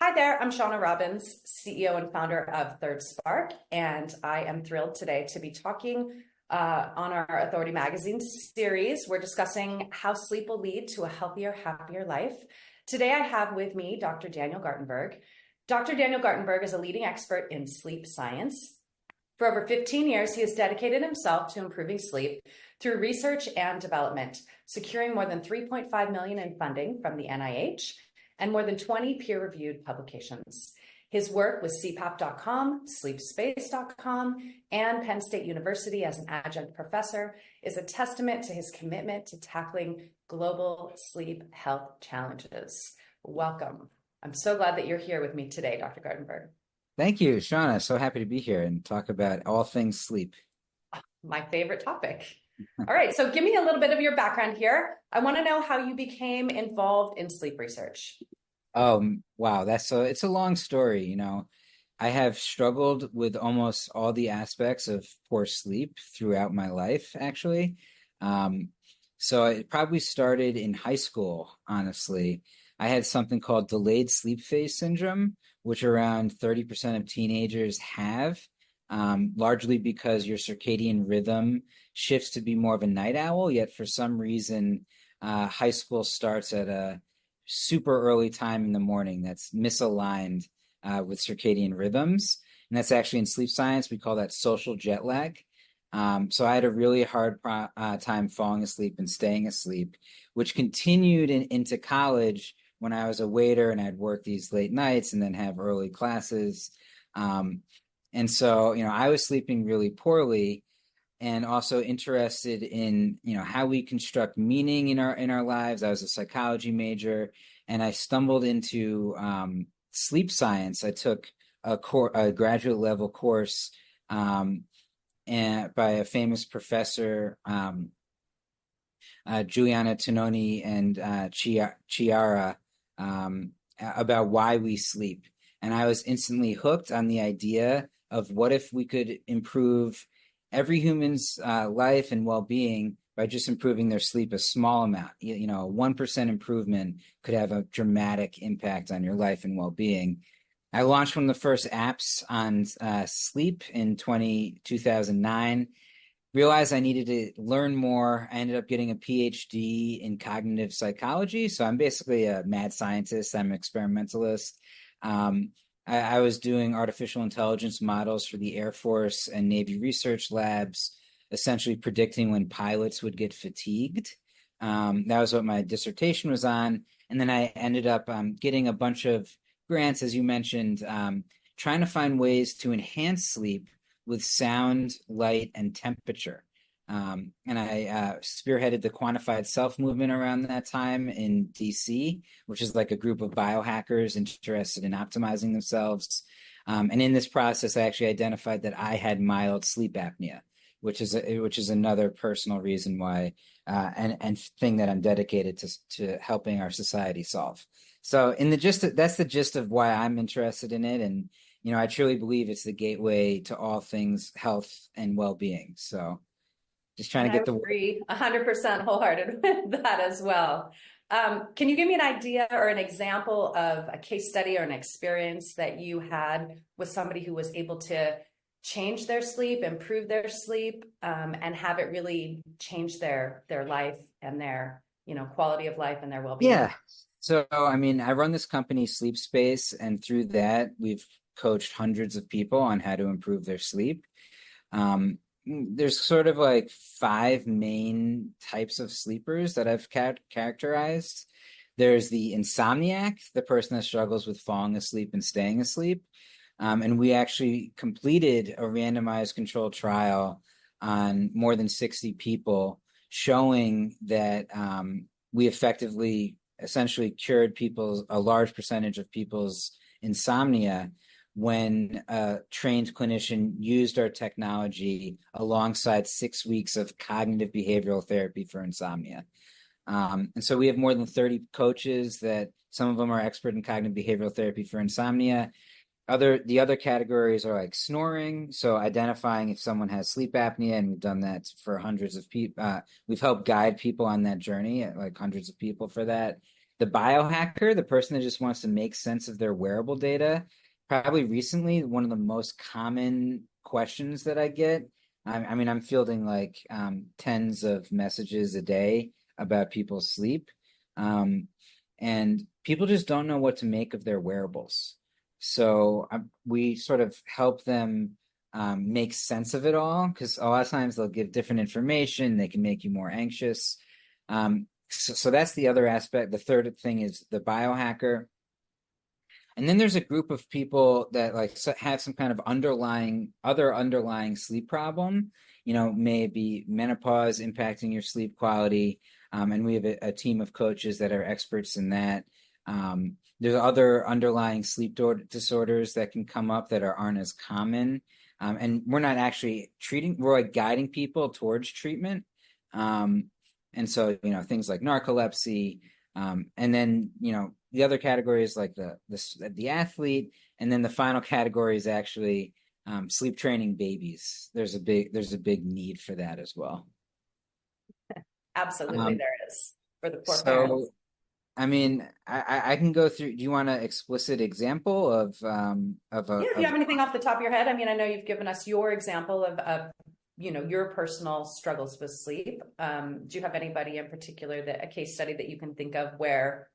Hi there, I'm Shawna Robbins, CEO and founder of Third Spark, and I am thrilled today to be talking on our Authority Magazine series. We're discussing how sleep will lead to a healthier, happier life. Today I have with me Dr. Daniel Gartenberg. Dr. Daniel Gartenberg is a leading expert in sleep science. For over 15 years, he has dedicated himself to improving sleep through research and development, securing more than $3.5 million in funding from the NIH and more than 20 peer-reviewed publications. His work with CPAP.com, sleepspace.com, and Penn State University as an adjunct professor is a testament to his commitment to tackling global sleep health challenges. Welcome. I'm so glad that you're here with me today, Dr. Gartenberg. Thank you, Shawna. So happy to be here and talk about all things sleep. My favorite topic. All right, so give me a little bit of your background here. I want to know how you became involved in sleep research. Wow, it's a long story. I have struggled with almost all the aspects of poor sleep throughout my life, actually. So it probably started in high school, honestly. I had something called delayed sleep phase syndrome, which around 30% of teenagers have, largely because your circadian rhythm shifts to be more of a night owl, yet for some reason, high school starts at a super early time in the morning that's misaligned with circadian rhythms. And that's actually in sleep science, we call that social jet lag. So I had a really hard time falling asleep and staying asleep, which continued into college when I was a waiter and I'd work these late nights and then have early classes. And so, I was sleeping really poorly and also interested in, how we construct meaning in our lives. I was a psychology major and I stumbled into sleep science. I took a graduate level course and by a famous professor, Juliana Tononi and Chiara, about why we sleep. And I was instantly hooked on the idea of what if we could improve every human's life and well-being by just improving their sleep a small amount. A 1% improvement could have a dramatic impact on your life and well-being. I launched one of the first apps on sleep in 2009. Realized I needed to learn more. I ended up getting a Ph.D. in cognitive psychology. So I'm basically a mad scientist. I'm an experimentalist. I was doing artificial intelligence models for the Air Force and Navy research labs, essentially predicting when pilots would get fatigued. That was what my dissertation was on. And then I ended up getting a bunch of grants, as you mentioned, trying to find ways to enhance sleep with sound, light, and temperature. And I spearheaded the quantified self movement around that time in DC, which is like a group of biohackers interested in optimizing themselves. And in this process, I actually identified that I had mild sleep apnea, which is another personal reason why, and thing that I'm dedicated to helping our society solve. So that's the gist of why I'm interested in it. And I truly believe it's the gateway to all things health and well-being. So just trying to get I agree 100% wholehearted with that as well. Can you give me an idea or an example of a case study or an experience that you had with somebody who was able to change their sleep, improve their sleep, and have it really change their life and their, quality of life and their well-being? Yeah. So, I run this company, Sleep Space, and through that, we've coached hundreds of people on how to improve their sleep. There's sort of like 5 main types of sleepers that I've characterized. There's the insomniac, the person that struggles with falling asleep and staying asleep. And we actually completed a randomized controlled trial on more than 60 people, showing that we effectively essentially cured a large percentage of people's insomnia when a trained clinician used our technology alongside 6 weeks of cognitive behavioral therapy for insomnia. And so we have more than 30 coaches that some of them are expert in cognitive behavioral therapy for insomnia. The other categories are like snoring, so identifying if someone has sleep apnea, and we've done that for hundreds of people. We've helped guide people on that journey, like hundreds of people for that. The biohacker, the person that just wants to make sense of their wearable data, probably recently, one of the most common questions that I get. I mean, I'm fielding like tens of messages a day about people's sleep. Um, and people just don't know what to make of their wearables. So we sort of help them make sense of it all, because a lot of times they'll give different information. They can make you more anxious. So that's the other aspect. The third thing is the biohacker. And then there's a group of people that like have some kind of underlying sleep problem, maybe menopause impacting your sleep quality. And we have a team of coaches that are experts in that. There's other underlying sleep disorders that can come up that aren't as common. And we're not actually we're like guiding people towards treatment. And so, things like narcolepsy, and then, the other category is like the athlete, and then the final category is actually sleep training babies. There's a big need for that as well. Absolutely, there is for the poor parents. So, I mean, I can go through. Do you want an explicit example of If you have anything off the top of your head? I mean, I know you've given us your example of your personal struggles with sleep. Do you have anybody in particular, a case study that you can think of where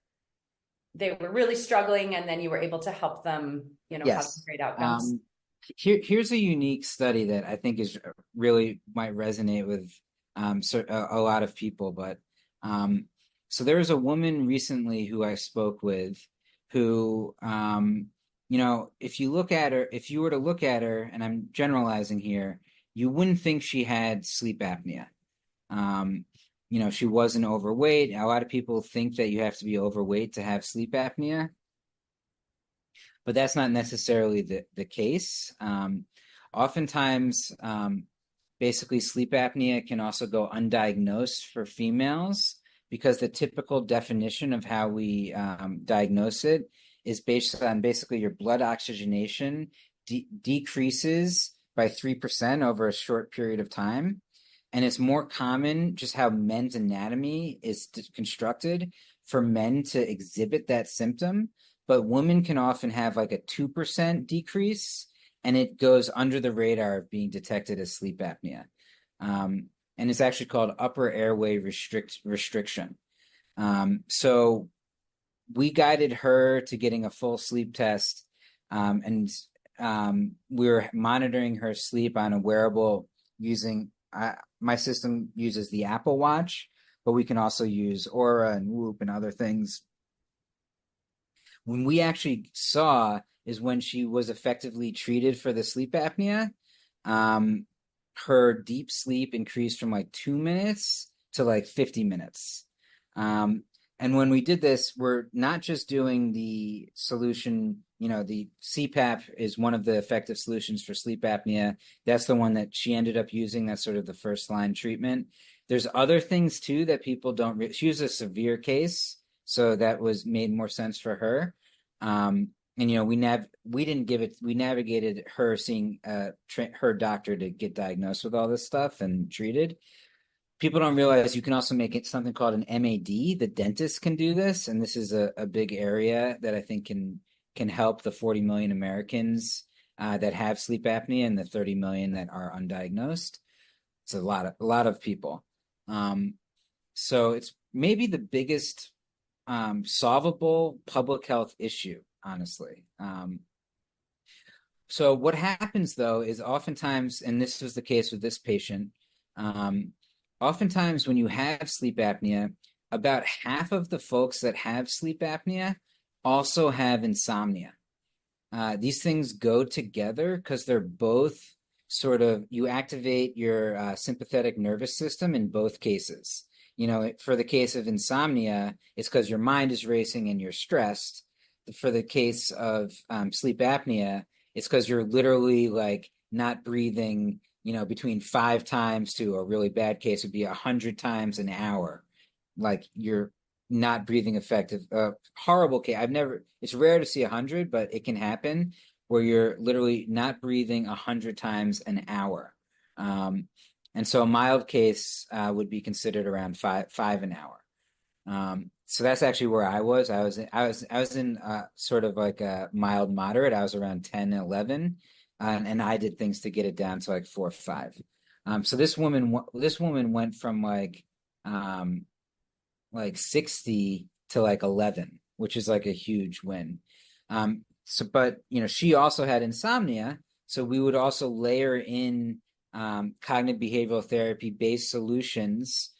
they were really struggling and then you were able to help them, have some great outcomes? Here's a unique study that I think is really might resonate with a lot of people. But so there was a woman recently who I spoke with who, if you were to look at her, and I'm generalizing here, you wouldn't think she had sleep apnea. She wasn't overweight. A lot of people think that you have to be overweight to have sleep apnea, but that's not necessarily the case. Oftentimes, basically, sleep apnea can also go undiagnosed for females, because the typical definition of how we diagnose it is based on basically your blood oxygenation decreases by 3% over a short period of time. And it's more common, just how men's anatomy is constructed, for men to exhibit that symptom. But women can often have like a 2% decrease, and it goes under the radar of being detected as sleep apnea. And it's actually called upper airway restriction. So we guided her to getting a full sleep test, and we were monitoring her sleep on a wearable using my system uses the Apple Watch, but we can also use Aura and Whoop and other things. When we actually saw is when she was effectively treated for the sleep apnea, her deep sleep increased from like 2 minutes to like 50 minutes. And when we did this, we're not just doing the solution, the CPAP is one of the effective solutions for sleep apnea. That's the one that she ended up using. That's sort of the first line treatment. There's other things too that people don't, she was a severe case, so that made more sense for her. And we navigated her seeing her doctor to get diagnosed with all this stuff and treated. People don't realize you can also make it something called an MAD. The dentist can do this, and this is a big area that I think can help the 40 million Americans that have sleep apnea and the 30 million that are undiagnosed. It's a lot of people. So it's maybe the biggest solvable public health issue, honestly. So what happens though is oftentimes, and this was the case with this patient, oftentimes when you have sleep apnea, about half of the folks that have sleep apnea also have insomnia. These things go together because they're both sort of, you activate your sympathetic nervous system in both cases. For the case of insomnia, it's because your mind is racing and you're stressed. For the case of sleep apnea, it's because you're literally like not breathing, between 5 times to a really bad case would be 100 times an hour. Like you're not breathing effective. Horrible case. It's rare to see 100, but it can happen where you're literally not breathing 100 times an hour. And so a mild case would be considered around five an hour. So that's actually where I was. I was in sort of like a mild moderate. I was around 10, 11, and I did things to get it down to like 4 or 5. So this woman went from like 60 to like 11, which is like a huge win. But she also had insomnia, so we would also layer in cognitive behavioral therapy based solutions,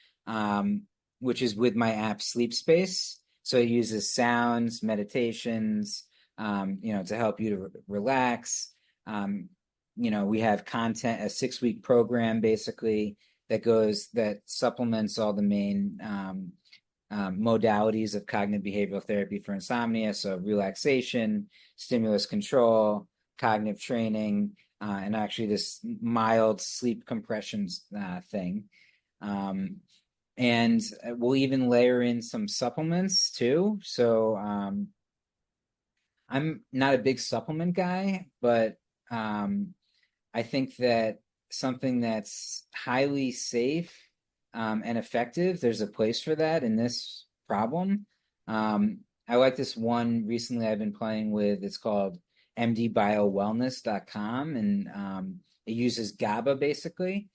which is with my app Sleep Space. So it uses sounds, meditations, to help you to relax. We have content, a 6-week program basically that supplements all the main modalities of cognitive behavioral therapy for insomnia. So relaxation, stimulus control, cognitive training, and actually this mild sleep compression thing. And we'll even layer in some supplements too. So I'm not a big supplement guy, but I think that something that's highly safe and effective, there's a place for that in this problem. I like this one recently I've been playing with. It's called mdbiowellness.com, and it uses GABA basically.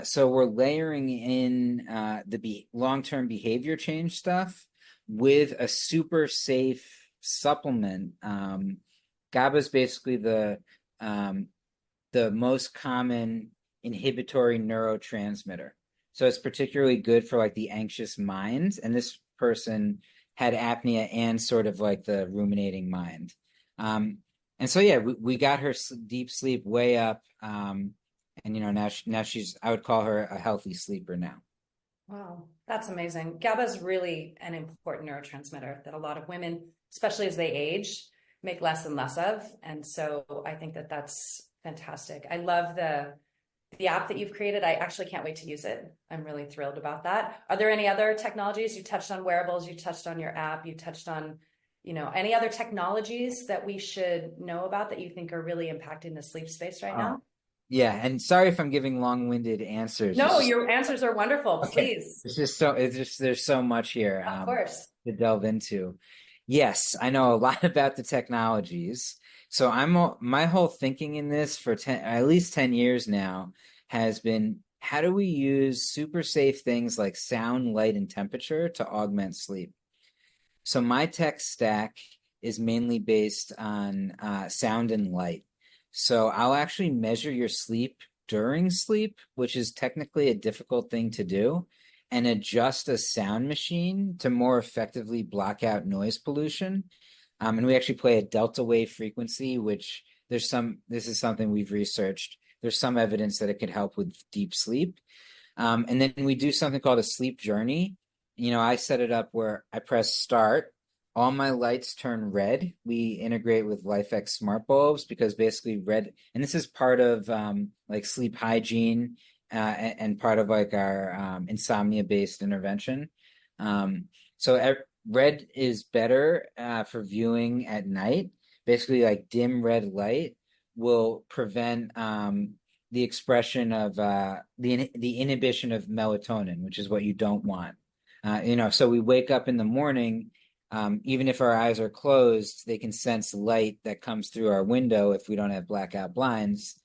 So we're layering in the long-term behavior change stuff with a super safe supplement. GABA is basically the most common inhibitory neurotransmitter. So it's particularly good for like the anxious mind. And this person had apnea and sort of like the ruminating mind. And so, yeah, we got her deep sleep way up. And now she's, I would call her a healthy sleeper now. Wow, that's amazing. GABA is really an important neurotransmitter that a lot of women, especially as they age, make less and less of. And so I think that that's fantastic. I love the app that you've created. I actually can't wait to use it. I'm really thrilled about that. Are there any other technologies? You touched on wearables, you touched on your app, you touched on, any other technologies that we should know about that you think are really impacting the sleep space right now? Yeah, and sorry if I'm giving long-winded answers. No, your answers are wonderful. Okay. Please. It's just there's so much here Of course. to delve into. Yes, I know a lot about the technologies. So my whole thinking in this for at least 10 years now has been, how do we use super safe things like sound, light, and temperature to augment sleep? So my tech stack is mainly based on sound and light. So I'll actually measure your sleep during sleep, which is technically a difficult thing to do, and adjust a sound machine to more effectively block out noise pollution. And we actually play a delta wave frequency, which this is something we've researched. There's some evidence that it could help with deep sleep. And then we do something called a sleep journey. I set it up where I press start. All my lights turn red. We integrate with LifeX smart bulbs because basically red, and this is part of like sleep hygiene and part of like our insomnia-based intervention. So red is better for viewing at night. Basically, like dim red light will prevent the expression of the inhibition of melatonin, which is what you don't want. So we wake up in the morning, even if our eyes are closed, they can sense light that comes through our window if we don't have blackout blinds.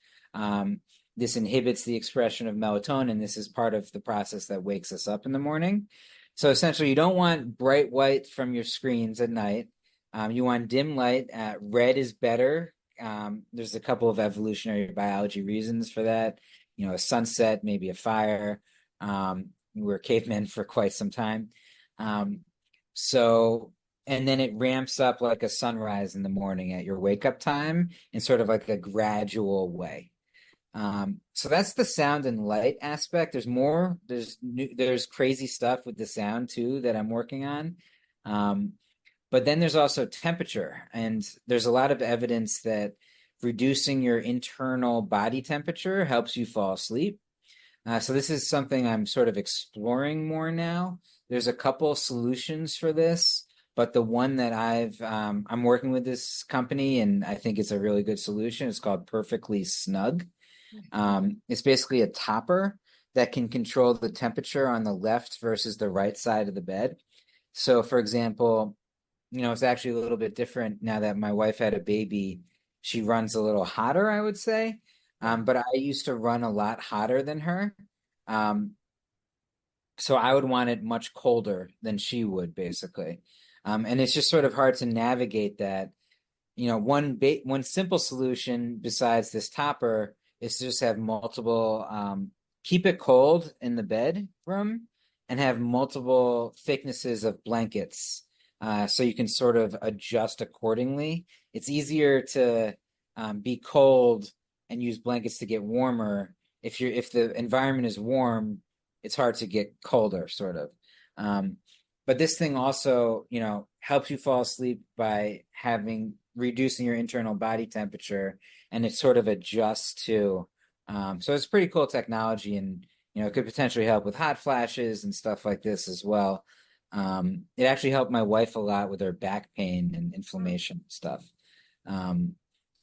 This inhibits the expression of melatonin. This is part of the process that wakes us up in the morning. So essentially, you don't want bright white from your screens at night. You want dim light. Red is better. There's a couple of evolutionary biology reasons for that. A sunset, maybe a fire. We were cavemen for quite some time. And then it ramps up like a sunrise in the morning at your wake up time in sort of like a gradual way. So that's the sound and light aspect. There's more. There's crazy stuff with the sound too that I'm working on. But then there's also temperature, and there's a lot of evidence that reducing your internal body temperature helps you fall asleep. So this is something I'm sort of exploring more now. There's a couple solutions for this, but the one that I'm working with this company, and I think it's a really good solution. It's called Perfectly Snug. It's basically a topper that can control the temperature on the left versus the right side of the bed. So for example, it's actually a little bit different now that my wife had a baby. She runs a little hotter, I would say. Yeah. But I used to run a lot hotter than her. Um, so I would want it much colder than she would, basically. And it's just sort of hard to navigate that. One simple solution besides this topper is to just have multiple, keep it cold in the bedroom and have multiple thicknesses of blankets, so you can sort of adjust accordingly. It's easier to be cold and use blankets to get warmer. If the environment is warm, it's hard to get colder, sort of. But this thing also, helps you fall asleep by reducing your internal body temperature, and it sort of adjusts to. So it's pretty cool technology, and it could potentially help with hot flashes and stuff like this as well. It actually helped my wife a lot with her back pain and inflammation and stuff. Um,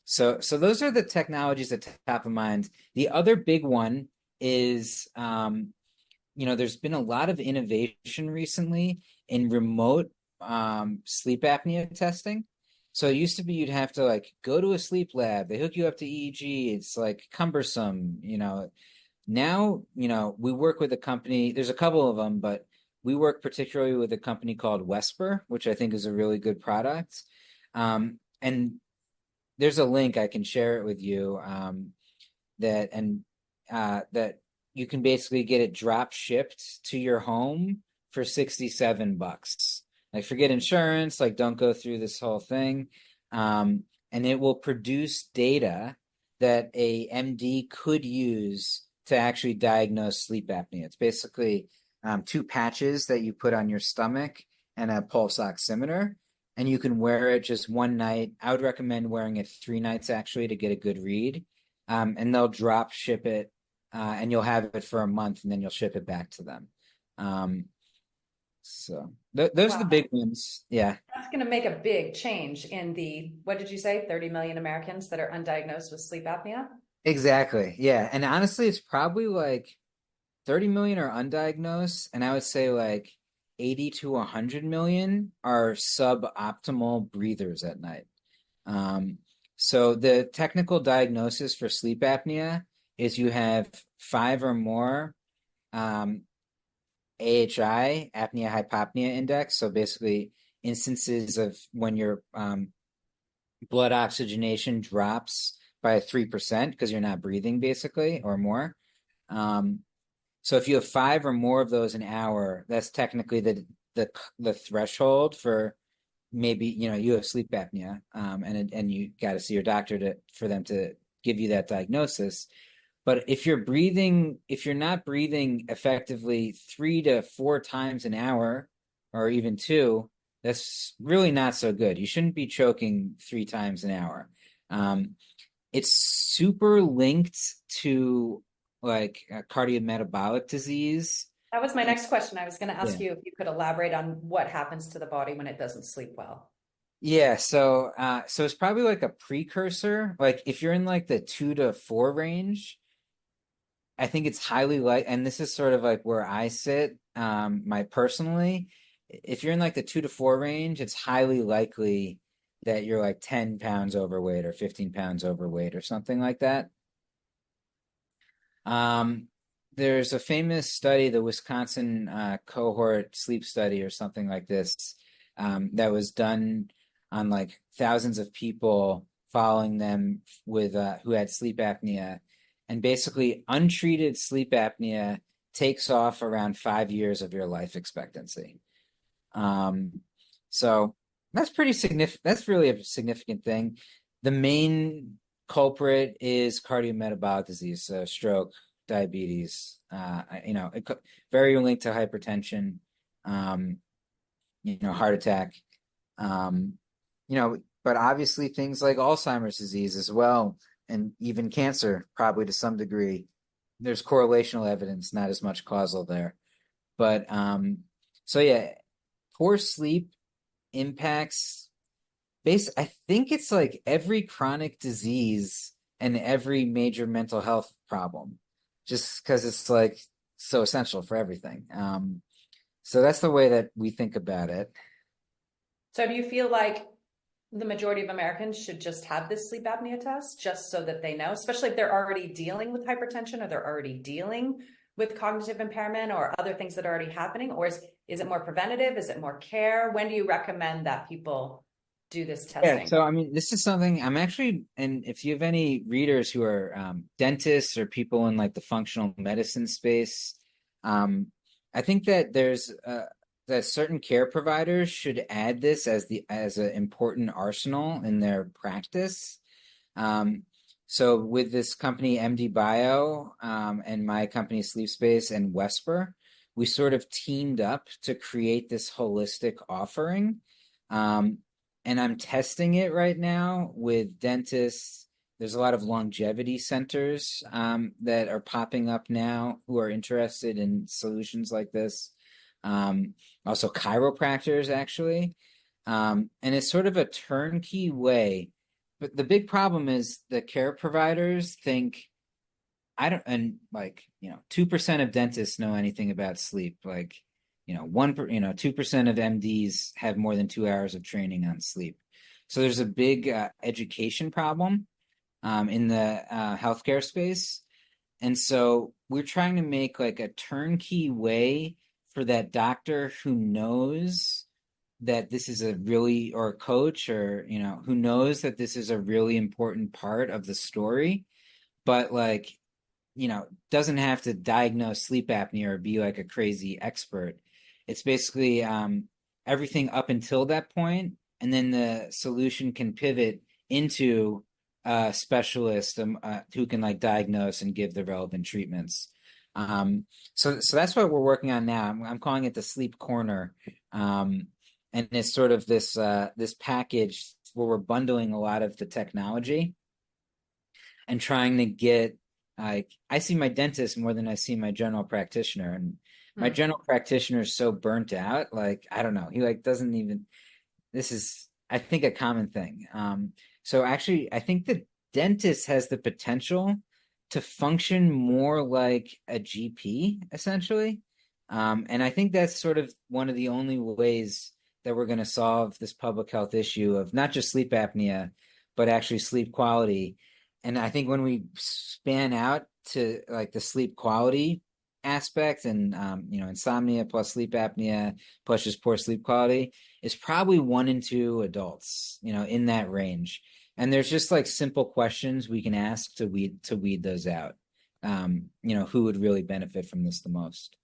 so those are the technologies at top of mind. The other big one is there's been a lot of innovation recently in remote sleep apnea testing. So it used to be you'd have to like go to a sleep lab, they hook you up to EEG, it's like cumbersome. Now, we work with a company, there's a couple of them, but we work particularly with a company called Wesper, which I think is a really good product. And there's a link, I can share it with you, that you can basically get it drop shipped to your home for $67. Like, forget insurance, like don't go through this whole thing. And it will produce data that a MD could use to actually diagnose sleep apnea. It's basically two patches that you put on your stomach and a pulse oximeter, and you can wear it just one night. I would recommend wearing it 3 nights actually to get a good read. And they'll drop ship it, and you'll have it for a month, and then you'll ship it back to them. Those are the Wow. big ones. Yeah, That's going to make a big change in what did you say, 30 million Americans that are undiagnosed with sleep apnea? exactly. Yeah. And honestly, it's probably like 30 million are undiagnosed, and I would say like 80 to 100 million are suboptimal breathers at night. So the technical diagnosis for sleep apnea is you have 5 or more AHI, apnea hypopnea index. So basically instances of when your blood oxygenation drops by 3% because you're not breathing, basically, or more. So if you have 5 or more of those an hour, that's technically the threshold for maybe you have sleep apnea, and you got to see your doctor for them to give you that diagnosis. But if you're not breathing effectively 3 to 4 times an hour, or even two, that's really not so good. You shouldn't be choking 3 times an hour. It's super linked to like cardiometabolic disease. That was my next question. I was going to ask Yeah. you if you could elaborate on what happens to the body when it doesn't sleep well. Yeah, so it's probably like a precursor. Like if you're in like the 2 to 4 range, I think it's highly and this is sort of like where I sit, my personally, if you're in like the 2 to 4 range, it's highly likely that you're like 10 pounds overweight or 15 pounds overweight or something like that. Um, there's a famous study, the Wisconsin cohort sleep study or something like this, that was done on like thousands of people, following them with who had sleep apnea, and basically untreated sleep apnea takes off around 5 years of your life expectancy. So that's pretty significant. That's really a significant thing. The main culprit is cardiometabolic disease, so stroke, diabetes, very linked to hypertension, heart attack, um, but obviously things like Alzheimer's disease as well, and even cancer, probably to some degree. There's correlational evidence, not as much causal there. But so yeah, poor sleep impacts I think it's like every chronic disease and every major mental health problem, just because it's like so essential for everything. So that's the way that we think about it. So do you feel like the majority of Americans should just have this sleep apnea test just so that they know, especially if they're already dealing with hypertension or they're already dealing with cognitive impairment or other things that are already happening? Or is it more preventative? Is it more care? When do you recommend that people do this Yeah, testing? so I mean, this is something I'm actually, and if you have any readers who are dentists or people in like the functional medicine space, um, I think that that certain care providers should add this as an important arsenal in their practice. Um, so with this company MD Bio and my company Sleep Space and Wesper, we sort of teamed up to create this holistic offering. Um, and I'm testing it right now with dentists. There's a lot of longevity centers that are popping up now who are interested in solutions like this. Also, chiropractors, actually. And it's sort of a turnkey way. But the big problem is the care providers think I don't, and like, 2% of dentists know anything about sleep. Like, 2% of MDs have more than 2 hours of training on sleep. So there's a big education problem in the healthcare space. And so we're trying to make like a turnkey way for that doctor who knows that this is a really, or a coach, or, who knows that this is a really important part of the story, but like, doesn't have to diagnose sleep apnea or be like a crazy expert. It's basically everything up until that point, and then the solution can pivot into a specialist who can like diagnose and give the relevant treatments. So that's what we're working on now. I'm calling it the Sleep Corner, and it's sort of this package where we're bundling a lot of the technology and trying to get like I see my dentist more than I see my general practitioner, and my Hmm. general practitioner is so burnt out, like I don't know, he like doesn't even, this is I think a common thing. So actually I think the dentist has the potential to function more like a GP essentially. And I think that's sort of one of the only ways that we're going to solve this public health issue of not just sleep apnea, but actually sleep quality. And I think when we span out to like the sleep quality aspect and insomnia plus sleep apnea plus just poor sleep quality is probably 1 in 2 adults, in that range. And there's just like simple questions we can ask to weed those out. Who would really benefit from this the most?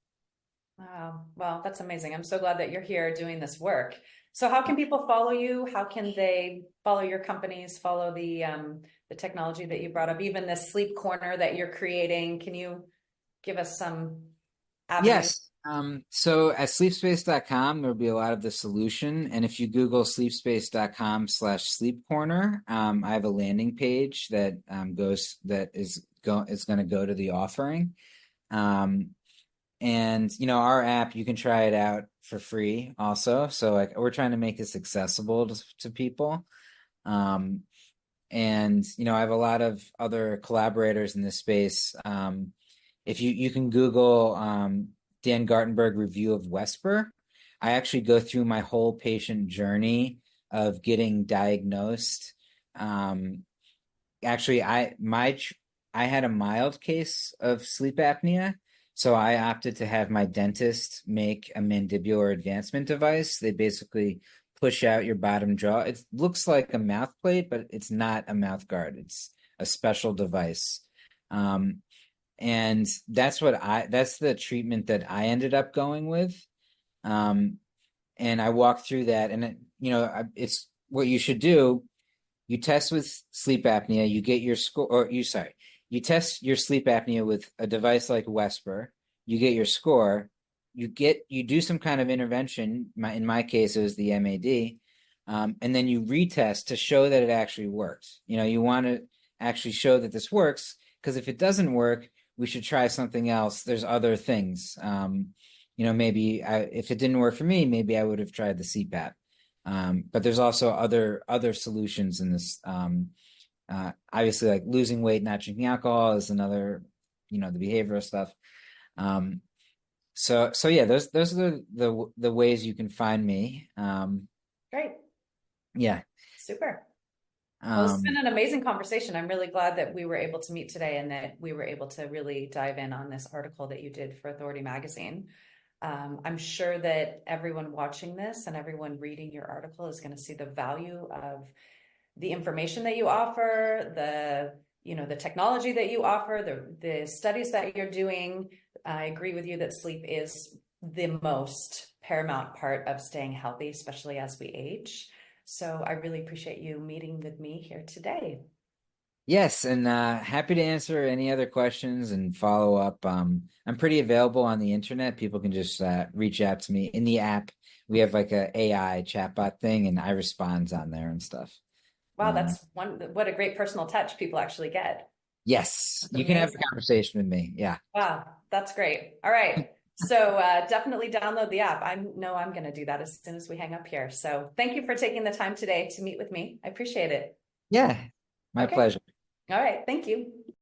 Wow. Well, that's amazing. I'm so glad that you're here doing this work. So how can people follow you? How can they follow your companies, follow the technology that you brought up, even the sleep corner that you're creating? Can you give us some avenues? Yes. So at sleepspace.com, there'll be a lot of the solution. And if you Google sleepspace.com/sleep corner, I have a landing page that is going to go to the offering. Um, and our app, you can try it out for free also. So like we're trying to make this accessible to people. Um, and I have a lot of other collaborators in this space. If you can Google Dan Gartenberg review of Wesper, I actually go through my whole patient journey of getting diagnosed. Um, Actually, I had a mild case of sleep apnea, so I opted to have my dentist make a mandibular advancement device. They basically push out your bottom jaw. It looks like a mouth plate, but it's not a mouth guard. It's a special device. Um, and that's the treatment that I ended up going with. Um, and I walked through that, and it's what you should do. You test with sleep apnea, you get your score, you test your sleep apnea with a device like Wesper, you get your score, you do some kind of intervention. In my case, it was the MAD, and then you retest to show that it actually works. You want to actually show that this works, because if it doesn't work, we should try something else. There's other things. Maybe if it didn't work for me, maybe I would have tried the CPAP. But there's also other solutions in this. Obviously, like losing weight, not drinking alcohol is another, the behavioral stuff. Um, so yeah, those are the ways you can find me. Great. Yeah. Super. Well, it's been Um, an amazing conversation. I'm really glad that we were able to meet today and that we were able to really dive in on this article that you did for Authority Magazine. I'm sure that everyone watching this and everyone reading your article is going to see the value of the information that you offer, the technology that you offer, the studies that you're doing. I agree with you that sleep is the most paramount part of staying healthy, especially as we age. So I really appreciate you meeting with me here today. yes, and happy to answer any other questions and follow up. I'm pretty available on the internet. People can just reach out to me in the app. We have like a AI chatbot thing, and I respond on there and stuff. Wow, Um, that's what a great personal touch people actually get. yes, That's you can have a amazing. conversation with me. Yeah. Wow, that's great. All right. So definitely download the app. I know I'm going to do that as soon as we hang up here. So thank you for taking the time today to meet with me. I appreciate it. Yeah, my Okay. pleasure. All right. Thank you.